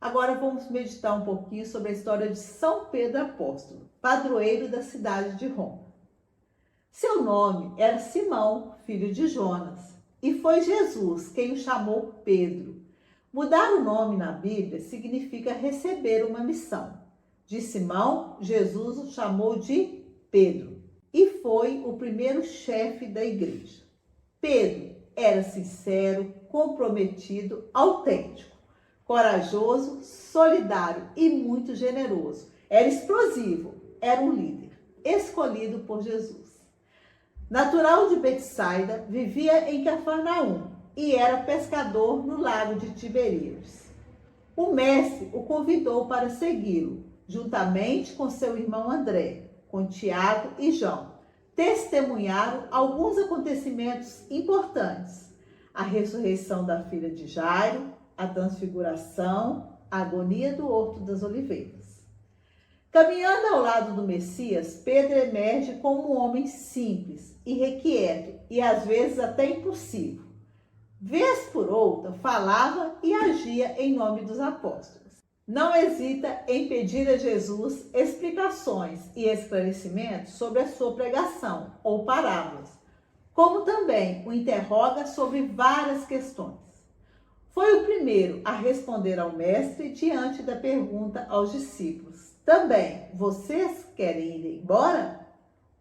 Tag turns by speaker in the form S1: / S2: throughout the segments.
S1: Agora vamos meditar um pouquinho sobre a história de São Pedro Apóstolo, padroeiro da cidade de Roma. Seu nome era Simão, filho de Jonas, e foi Jesus quem o chamou Pedro. Mudar o nome na Bíblia significa receber uma missão. De Simão, Jesus o chamou de Pedro e foi o primeiro chefe da igreja. Pedro era sincero, comprometido, autêntico, corajoso, solidário e muito generoso. Era explosivo, era um líder, escolhido por Jesus. Natural de Betsaida, vivia em Cafarnaum e era pescador no lago de Tiberíades. O mestre o convidou para segui-lo, juntamente com seu irmão André, com Tiago e João. Testemunharam alguns acontecimentos importantes: a ressurreição da filha de Jairo, a transfiguração, a agonia do Horto das Oliveiras. Caminhando ao lado do Messias, Pedro emerge como um homem simples, irrequieto e às vezes até impulsivo. Vez por outra, falava e agia em nome dos apóstolos. Não hesita em pedir a Jesus explicações e esclarecimentos sobre a sua pregação ou parábolas, como também o interroga sobre várias questões. Foi o primeiro a responder ao mestre diante da pergunta aos discípulos: também vocês querem ir embora?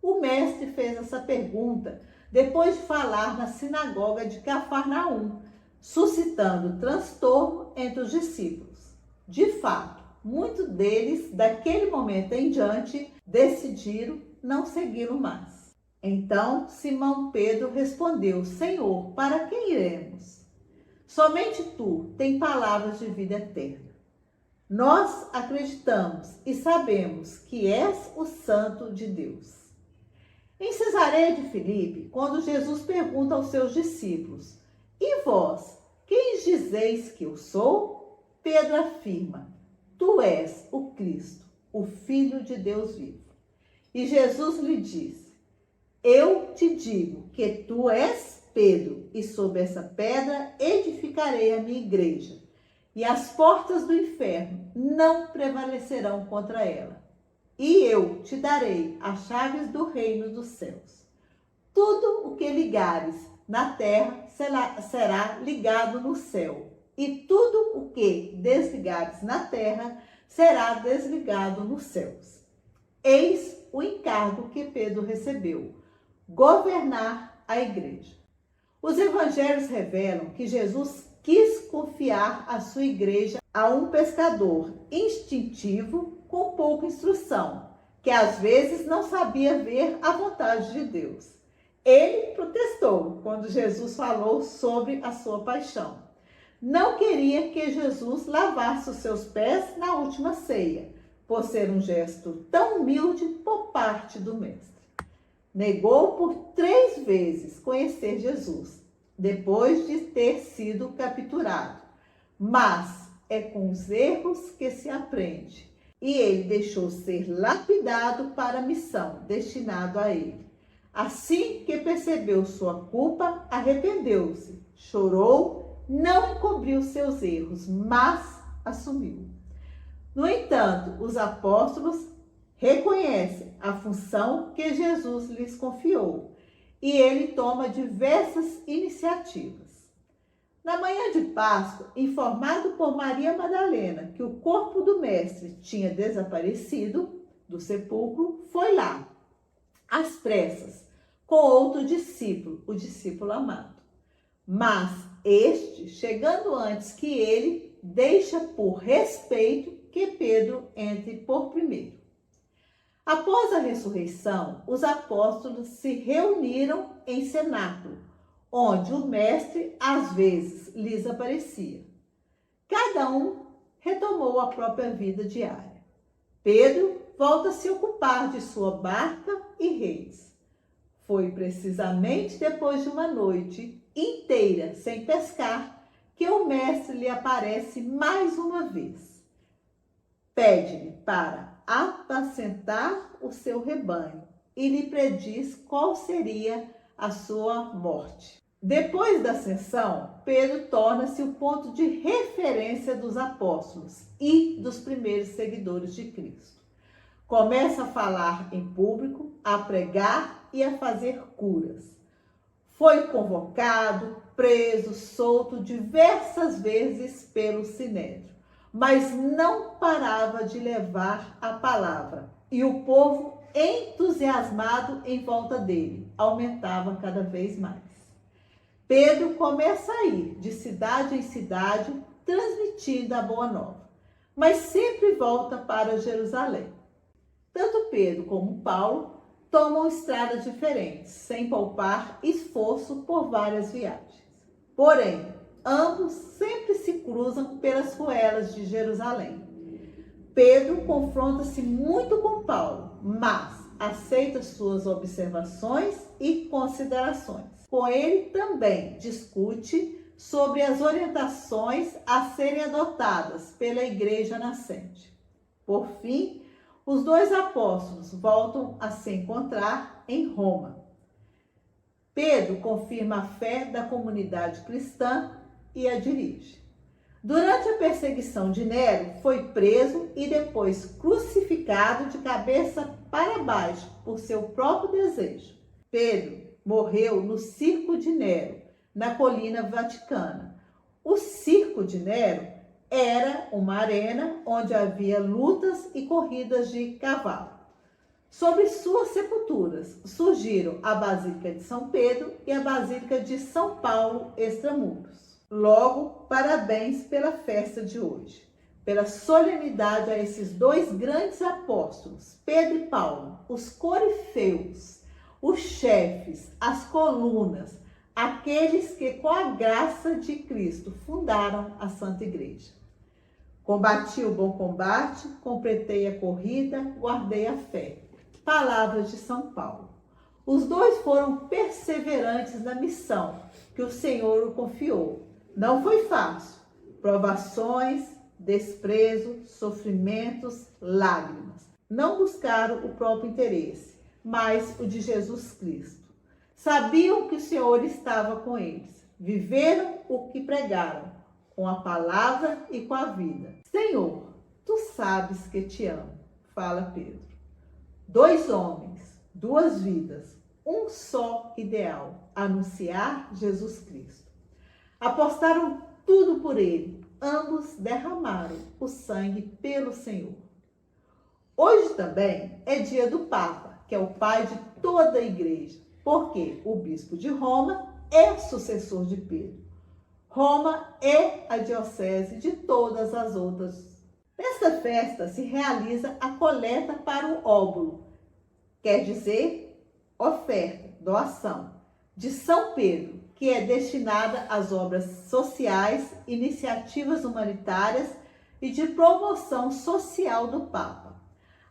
S1: O mestre fez essa pergunta depois de falar na sinagoga de Cafarnaum, suscitando transtorno entre os discípulos. De fato, muitos deles, daquele momento em diante, decidiram não segui-lo mais. Então, Simão Pedro respondeu: Senhor, para quem iremos? Somente tu tens palavras de vida eterna. Nós acreditamos e sabemos que és o Santo de Deus. Em Cesareia de Filipe, quando Jesus pergunta aos seus discípulos: E vós, quem dizeis que eu sou? Pedro afirma: Tu és o Cristo, o Filho de Deus vivo. E Jesus lhe disse: Eu te digo que tu és Pedro, e sobre essa pedra edificarei a minha igreja, e as portas do inferno não prevalecerão contra ela. E eu te darei as chaves do reino dos céus. Tudo o que ligares na terra será ligado no céu, e tudo o que desligares na terra será desligado nos céus. Eis o encargo que Pedro recebeu: governar a igreja. Os evangelhos revelam que Jesus quis confiar a sua igreja a um pescador instintivo com pouca instrução, que às vezes não sabia ver a vontade de Deus. Ele protestou quando Jesus falou sobre a sua paixão. Não queria que Jesus lavasse os seus pés na última ceia, por ser um gesto tão humilde por parte do mestre. Negou por 3 vezes conhecer Jesus, depois de ter sido capturado. Mas é com os erros que se aprende. E ele deixou ser lapidado para a missão destinada a ele. Assim que percebeu sua culpa, arrependeu-se, chorou, não encobriu seus erros, mas assumiu. No entanto, os apóstolos reconhecem a função que Jesus lhes confiou e ele toma diversas iniciativas. Na manhã de Páscoa, informado por Maria Madalena que o corpo do mestre tinha desaparecido do sepulcro, foi lá, às pressas, com outro discípulo, o discípulo amado. Mas este, chegando antes que ele, deixa por respeito que Pedro entre por primeiro. Após a ressurreição, os apóstolos se reuniram em cenáculo, onde o mestre às vezes lhes aparecia. Cada um retomou a própria vida diária. Pedro volta a se ocupar de sua barca e redes. Foi precisamente depois de uma noite inteira sem pescar que o mestre lhe aparece mais uma vez. Pede-lhe para apacentar o seu rebanho e lhe prediz qual seria a sua morte. Depois da ascensão, Pedro torna-se o ponto de referência dos apóstolos e dos primeiros seguidores de Cristo. Começa a falar em público, a pregar e a fazer curas. Foi convocado, preso, solto diversas vezes pelo Sinédrio, mas não parava de levar a palavra. E o povo, entusiasmado em volta dele, aumentava cada vez mais. Pedro começa a ir de cidade em cidade, transmitindo a boa nova, mas sempre volta para Jerusalém. Tanto Pedro como Paulo tomam estradas diferentes, sem poupar esforço por várias viagens. Porém, ambos sempre se cruzam pelas ruelas de Jerusalém. Pedro confronta-se muito com Paulo, mas aceita suas observações e considerações. Com ele também discute sobre as orientações a serem adotadas pela igreja nascente. Por fim, os dois apóstolos voltam a se encontrar em Roma. Pedro confirma a fé da comunidade cristã e a dirige. Durante a perseguição de Nero, foi preso e depois crucificado de cabeça para baixo por seu próprio desejo. Pedro morreu no Circo de Nero, na Colina Vaticana. O Circo de Nero era uma arena onde havia lutas e corridas de cavalo. Sobre suas sepulturas surgiram a Basílica de São Pedro e a Basílica de São Paulo Extramuros. Logo, parabéns pela festa de hoje, pela solenidade a esses dois grandes apóstolos, Pedro e Paulo, os corifeus, os chefes, as colunas, aqueles que com a graça de Cristo fundaram a Santa Igreja. Combati o bom combate, completei a corrida, guardei a fé. Palavras de São Paulo. Os dois foram perseverantes na missão que o Senhor o confiou. Não foi fácil. Provações, desprezo, sofrimentos, lágrimas. Não buscaram o próprio interesse, mas o de Jesus Cristo. Sabiam que o Senhor estava com eles. Viveram o que pregaram, com a palavra e com a vida. Senhor, tu sabes que te amo, fala Pedro. Dois homens, duas vidas, um só ideal, anunciar Jesus Cristo. Apostaram tudo por ele, ambos derramaram o sangue pelo Senhor. Hoje também é dia do Papa, que é o pai de toda a igreja, porque o bispo de Roma é sucessor de Pedro. Roma é a diocese de todas as outras. Nesta festa se realiza a coleta para o óbolo, quer dizer, oferta, doação, de São Pedro, que é destinada às obras sociais, iniciativas humanitárias e de promoção social do Papa.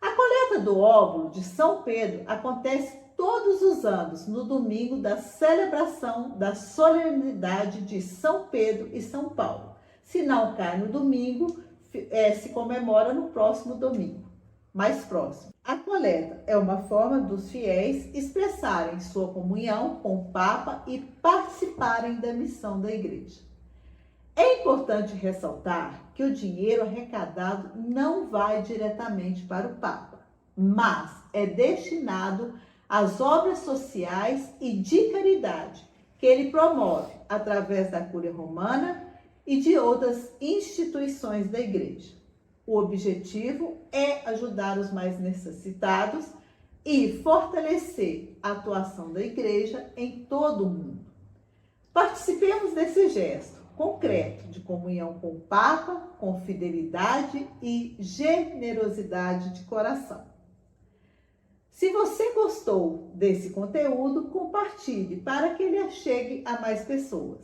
S1: A coleta do óbolo de São Pedro acontece todos os anos, no domingo da celebração da solenidade de São Pedro e São Paulo. Se não cai no domingo, se comemora no próximo domingo, mais próximo. A coleta é uma forma dos fiéis expressarem sua comunhão com o Papa e participarem da missão da igreja. É importante ressaltar que o dinheiro arrecadado não vai diretamente para o Papa, mas é destinado às obras sociais e de caridade que ele promove através da Cúria Romana e de outras instituições da Igreja. O objetivo é ajudar os mais necessitados e fortalecer a atuação da Igreja em todo o mundo. Participemos desse gesto concreto de comunhão com o Papa, com fidelidade e generosidade de coração. Se você gostou desse conteúdo, compartilhe para que ele chegue a mais pessoas.